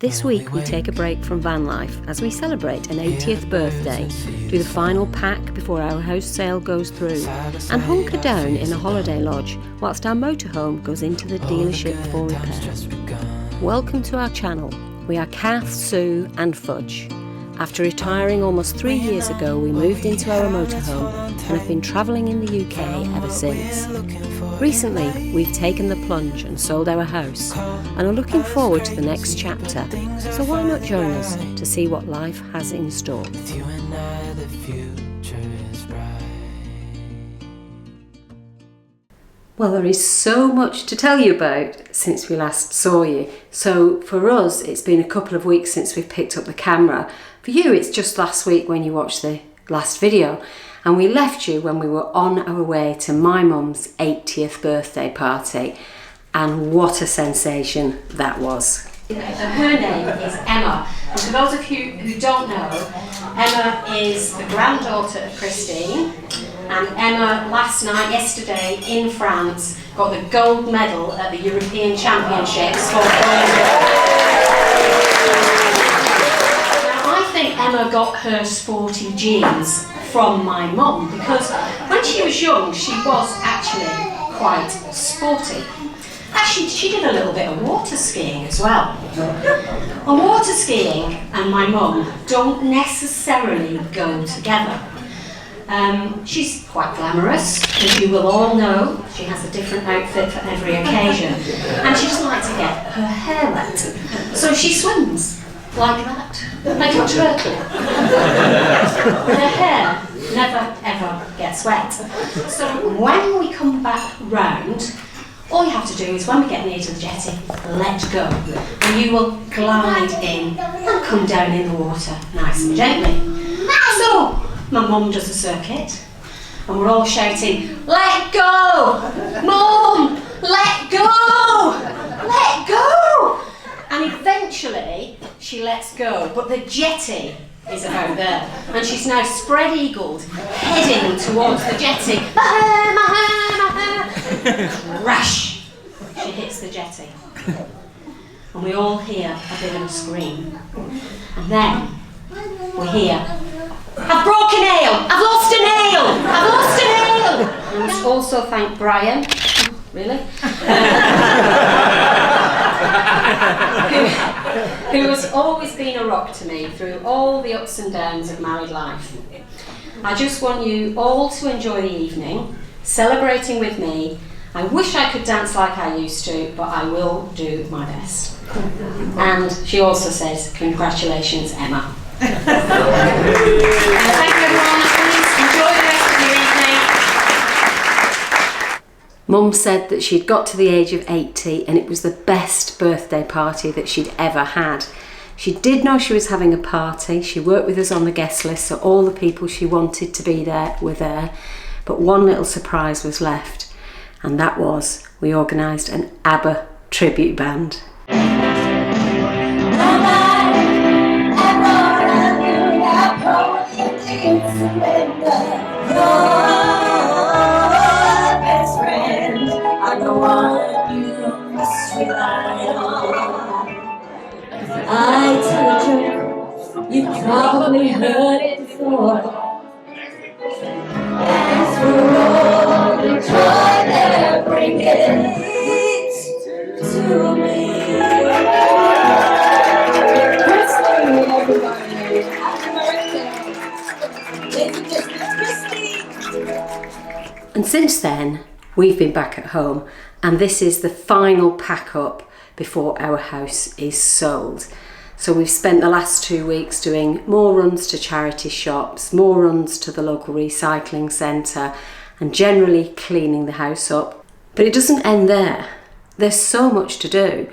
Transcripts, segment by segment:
This week we take a break from Vanlife as we celebrate an 80th birthday, do the final pack before our house sale goes through, and hunker down in a holiday lodge whilst our motorhome goes into the dealership for repair. Welcome to our channel. We are Kath, Sue and Fudge. After retiring almost 3 years ago, we moved into our motorhome and have been travelling in the UK ever since. Recently, we've taken the plunge and sold our house and are looking forward to the next chapter, so why not join us to see what life has in store? Well, there is so much to tell you about since we last saw you. So for us, it's been a couple of weeks since we've picked up the camera. For you, it's just last week when you watched the last video. And we left you when we were on our way to my mum's 80th birthday party. And what a sensation that was. Her name is Emma. And for those of you who don't know, Emma is the granddaughter of Christine. And Emma, yesterday in France, got the gold medal at the European Championships for Now, I think Emma got her sporty genes from my mum, because when she was young, she was actually quite sporty. Actually, she did a little bit of water skiing as well. And water skiing and my mum don't necessarily go together. She's quite glamorous, as you will all know. She has a different outfit for every occasion. And she doesn't like to get her hair wet. So she swims like that, like a turtle. Her hair never ever gets wet. So when we come back round, all you have to do is, when we get near to the jetty, let go. And you will glide in and come down in the water nice and gently. So my mum does a circuit, and we're all shouting, "Let go! Mum! Let go! Let go!" And eventually she lets go, but the jetty is about there, and she's now spread-eagled, heading towards the jetty. My hair, my hair, my hair! Crash! She hits the jetty, and we all hear a bit of a scream, and then we hear, "I've broken a nail! I've lost a nail! I've lost a nail!" And we must also thank Brian, really, who has always been a rock to me through all the ups and downs of married life. I just want you all to enjoy the evening, celebrating with me. I wish I could dance like I used to, but I will do my best. And she also says, "Congratulations, Emma." Thank you, everyone. Please enjoy the rest of your evening. Mum said that she'd got to the age of 80 and it was the best birthday party that she'd ever had. She did know she was having a party. She worked with us on the guest list, so all the people she wanted to be there were there. But one little surprise was left, and that was we organised an ABBA tribute band. I tell a joke, you've probably heard it before. Thanks for all the joy they're bringing to me. Christine, everybody, happy birthday. It's just Christine. And since then, we've been back at home, and this is the final pack up before our house is sold. So we've spent the last 2 weeks doing more runs to charity shops, more runs to the local recycling centre, and generally cleaning the house up. But it doesn't end there. There's so much to do.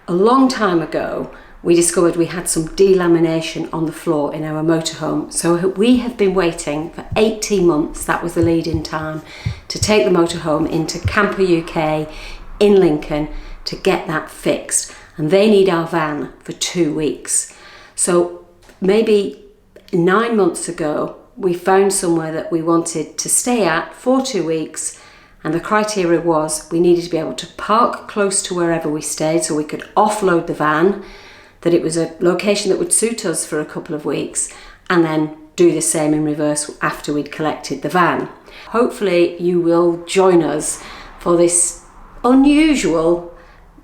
A long time ago, we discovered we had some delamination on the floor in our motorhome. So we have been waiting for 18 months, that was the lead-in time, to take the motorhome into Camper UK in Lincoln to get that fixed. And they need our van for 2 weeks. So maybe 9 months ago, we found somewhere that we wanted to stay at for 2 weeks, and the criteria was we needed to be able to park close to wherever we stayed so we could offload the van. that it was a location that would suit us for a couple of weeks, and then do the same in reverse after we'd collected the van. Hopefully you will join us for this unusual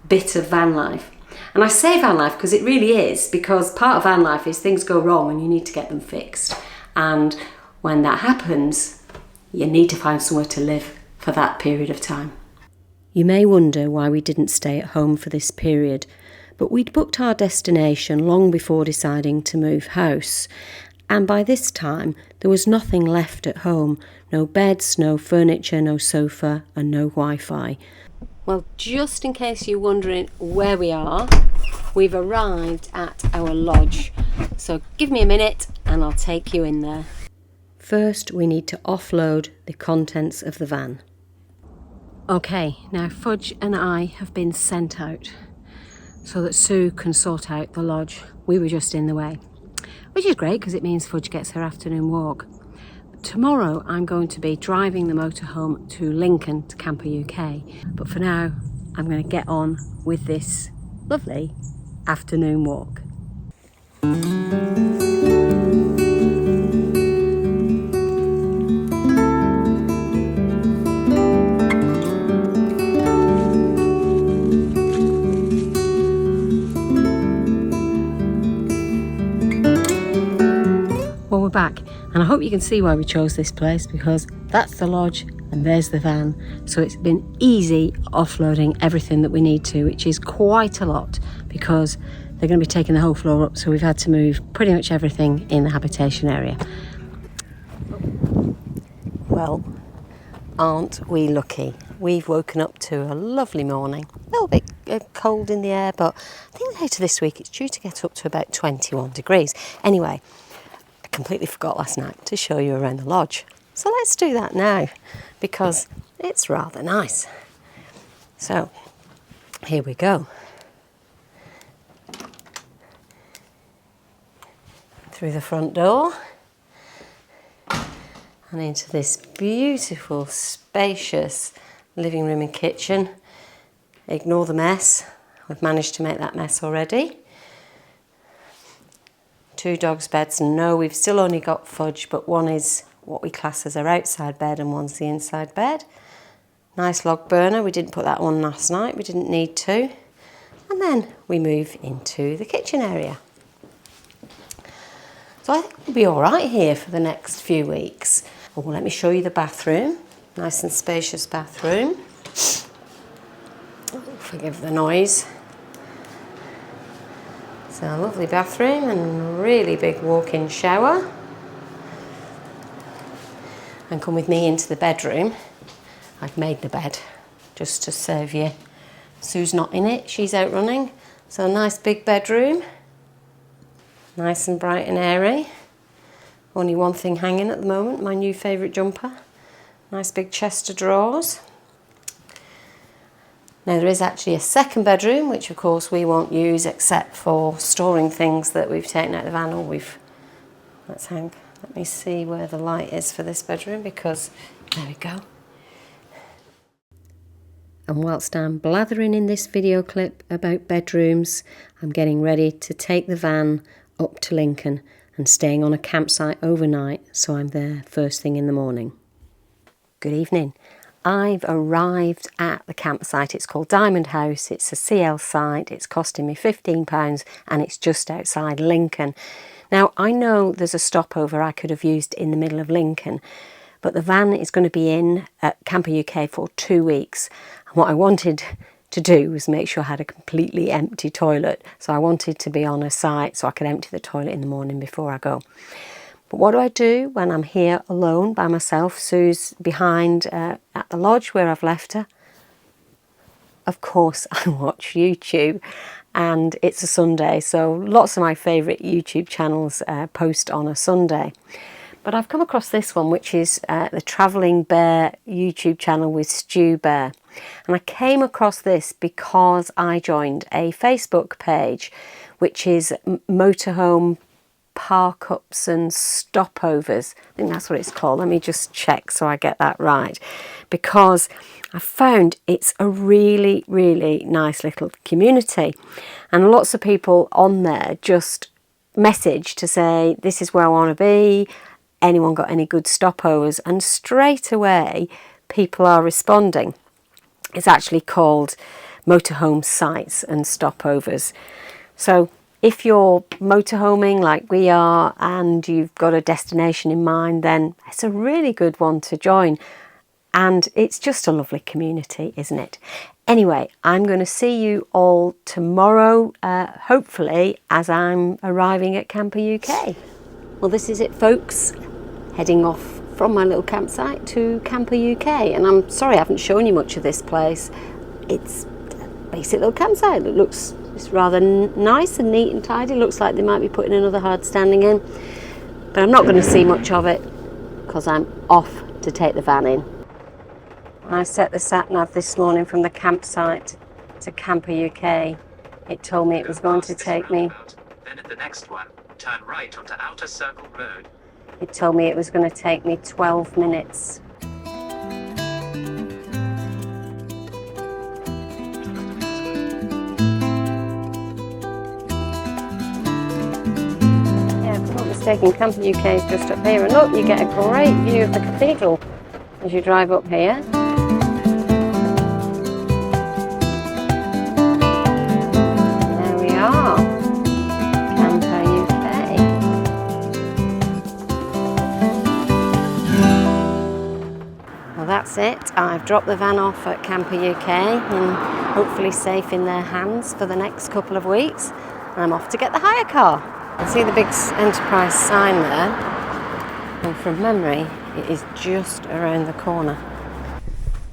bit of van life. And I say van life because it really is, because part of van life is things go wrong and you need to get them fixed. And when that happens, you need to find somewhere to live for that period of time. You may wonder why we didn't stay at home for this period, but we'd booked our destination long before deciding to move house. And by this time, there was nothing left at home. No beds, no furniture, no sofa, and no Wi-Fi. Well, just in case you're wondering where we are, we've arrived at our lodge. So give me a minute and I'll take you in there. First, we need to offload the contents of the van. Okay, now Fudge and I have been sent out so that Sue can sort out the lodge. We were just in the way, which is great because it means Fudge gets her afternoon walk. Tomorrow I'm going to be driving the motorhome to Lincoln to Camper UK, but for now I'm going to get on with this lovely afternoon walk. Well, we're back, and I hope you can see why we chose this place, because that's the lodge and there's the van. So it's been easy offloading everything that we need to, which is quite a lot because they're going to be taking the whole floor up, so we've had to move pretty much everything in the habitation area. Well, aren't we lucky? We've woken up to a lovely morning. A little bit cold in the air, but I think later this week it's due to get up to about 21 degrees. Anyway, completely forgot last night to show you around the lodge. So let's do that now because it's rather nice. So here we go. Through the front door and into this beautiful, spacious living room and kitchen. Ignore the mess. We've managed to make that mess already. 2 dogs' beds. No, we've still only got Fudge, but one is what we class as our outside bed and one's the inside bed. Nice log burner. We didn't put that on last night. We didn't need to. And then we move into the kitchen area. So I think we'll be all right here for the next few weeks. Oh, let me show you the bathroom. Nice and spacious bathroom. Forgive the noise. So a lovely bathroom and a really big walk-in shower. And come with me into the bedroom. I've made the bed just to serve you. Sue's not in it, she's out running. So a nice big bedroom. Nice and bright and airy. Only one thing hanging at the moment, my new favourite jumper. Nice big chest of drawers. Now there is actually a second bedroom, which of course we won't use except for storing things that we've taken out of the van or let me see where the light is for this bedroom, because there we go. And whilst I'm blathering in this video clip about bedrooms, I'm getting ready to take the van up to Lincoln and staying on a campsite overnight, so I'm there first thing in the morning. Good evening. I've arrived at the campsite. It's called Diamond House. It's a CL site. It's costing me £15 and it's just outside Lincoln. Now, I know there's a stopover I could have used in the middle of Lincoln, but the van is going to be in at Camper UK for 2 weeks. And what I wanted to do was make sure I had a completely empty toilet. So I wanted to be on a site so I could empty the toilet in the morning before I go. But what do I do when I'm here alone by myself? Sue's behind at the lodge where I've left her. Of course, I watch YouTube, and it's a Sunday, so lots of my favourite YouTube channels post on a Sunday. But I've come across this one, which is the Travelling Bear YouTube channel with Stu Bear. And I came across this because I joined a Facebook page, which is Motorhome Park-ups and Stopovers. I think that's what it's called. Let me just check so I get that right. because I found it's a really, really nice little community, and lots of people on there just message to say, this is where I want to be, anyone got any good stopovers, and straight away people are responding. It's actually called Motorhome Sites and Stopovers. So if you're motorhoming like we are and you've got a destination in mind, then it's a really good one to join. And it's just a lovely community, isn't it? Anyway, I'm going to see you all tomorrow, hopefully, as I'm arriving at Camper UK. Well, this is it, folks. Heading off from my little campsite to Camper UK. And I'm sorry I haven't shown you much of this place. It's a basic little campsite. It's rather nice and neat and tidy. Looks like they might be putting another hard standing in. But I'm not going to see much of it because I'm off to take the van in. I set the sat-nav this morning from the campsite to Camper UK. It told me it was going to take me... Then at the next one, turn right onto Outer Circle Road. It told me it was going to take me 12 minutes. Yeah, if I'm not mistaken, Camper UK is just up here. And look, you get a great view of the cathedral as you drive up here. There we are, Camper UK. Well, that's it. I've dropped the van off at Camper UK and hopefully safe in their hands for the next couple of weeks. And I'm off to get the hire car. I see the big Enterprise sign there, and from memory it is just around the corner.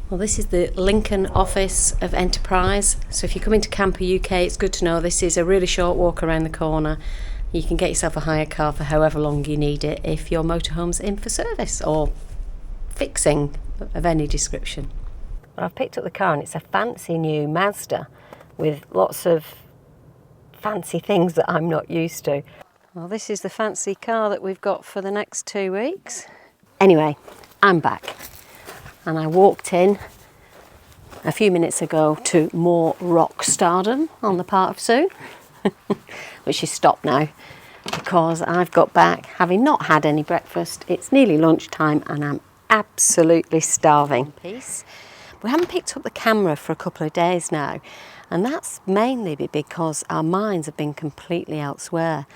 Well, this is the Lincoln office of Enterprise. So if you come into Camper UK, it's good to know this is a really short walk around the corner. You can get yourself a hire car for however long you need it if your motorhome's in for service or fixing of any description. Well, I've picked up the car and it's a fancy new Mazda with lots of fancy things that I'm not used to. Well, this is the fancy car that we've got for the next 2 weeks. Anyway, I'm back. And I walked in a few minutes ago to more rock stardom on the part of Sue, which is stopped now because I've got back having not had any breakfast. It's nearly lunchtime and I'm absolutely starving. We haven't picked up the camera for a couple of days now, and that's mainly because our minds have been completely elsewhere.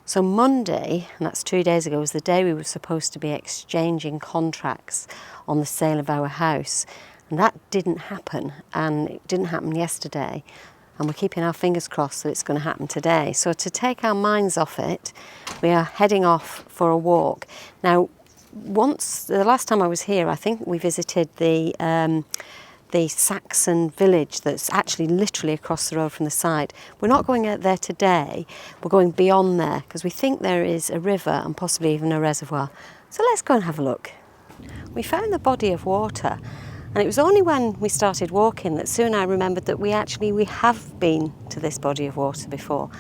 So Monday, and that's 2 days ago, was the day we were supposed to be exchanging contracts on the sale of our house. And that didn't happen, and it didn't happen yesterday. And we're keeping our fingers crossed that it's going to happen today. So to take our minds off it, we are heading off for a walk. Now, the last time I was here, I think we visited the Saxon village that's actually literally across the road from the site. We're not going out there today, we're going beyond there because we think there is a river and possibly even a reservoir. So let's go and have a look. We found the body of water, and it was only when we started walking that soon I remembered that we have been to this body of water before.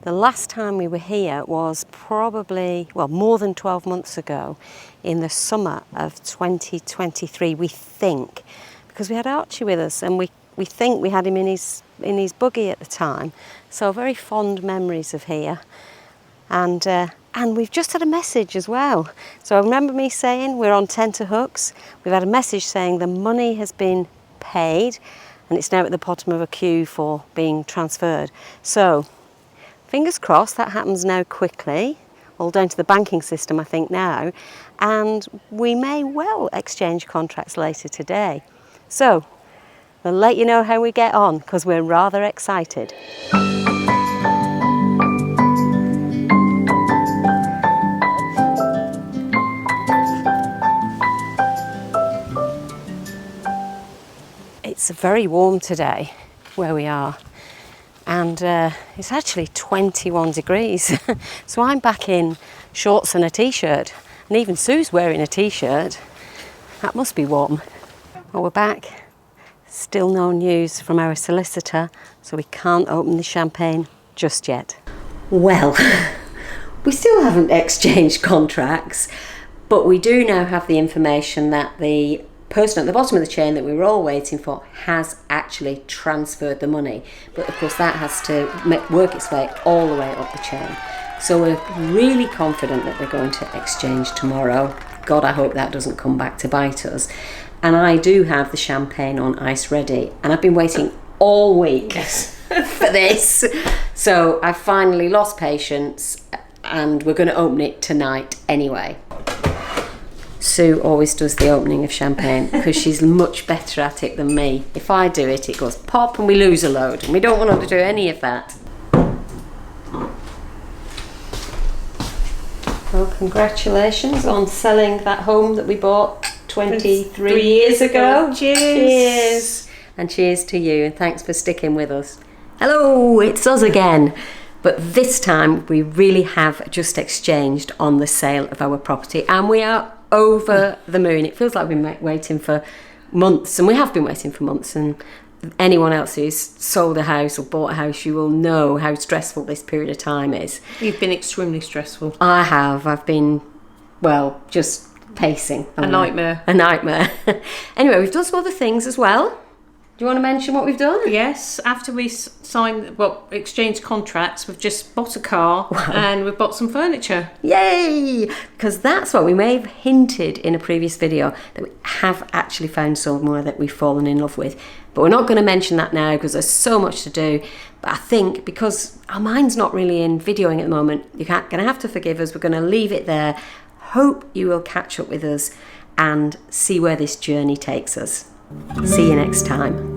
The last time we were here was probably, well, more than 12 months ago in the summer of 2023, we think. Because we had Archie with us, and we think we had him in his buggy at the time. So very fond memories of here. And we've just had a message as well. So I remember me saying we're on tenterhooks. We've had a message saying the money has been paid and it's now at the bottom of a queue for being transferred. So fingers crossed that happens now quickly, all down to the banking system I think now, and we may well exchange contracts later today. So, we'll let you know how we get on because we're rather excited. It's very warm today where we are, and it's actually 21 degrees. So I'm back in shorts and a t-shirt, and even Sue's wearing a t-shirt. That must be warm. Well, we're back. Still no news from our solicitor, so we can't open the champagne just yet. Well, we still haven't exchanged contracts, but we do now have the information that the person at the bottom of the chain that we were all waiting for has actually transferred the money. But of course that has to work its way all the way up the chain. So we're really confident that they're going to exchange tomorrow. God, I hope that doesn't come back to bite us. And I do have the champagne on ice ready, and I've been waiting all week for this. So I finally lost patience, and we're going to open it tonight anyway. Sue always does the opening of champagne because she's much better at it than me. If I do it, it goes pop and we lose a load, and we don't want to do any of that. Well, congratulations on selling that home that we bought 23 years ago. Cheers. Cheers. And cheers to you, and thanks for sticking with us. Hello, it's us again. But this time we really have just exchanged on the sale of our property, and we are over the moon. It feels like we've been waiting for months, and we have been waiting for months, and anyone else who's sold a house or bought a house, you will know how stressful this period of time is. You've been extremely stressful. I have. I've been, well, just pacing. A nightmare. A nightmare. Anyway, we've done some other things as well. Do you want to mention what we've done? Yes, after we exchanged contracts, we've just bought a car and we've bought some furniture. Yay! Because that's what we may have hinted in a previous video, that we have actually found somewhere that we've fallen in love with. But we're not going to mention that now because there's so much to do. But I think because our mind's not really in videoing at the moment, you're going to have to forgive us. We're going to leave it there. Hope you will catch up with us and see where this journey takes us. See you next time.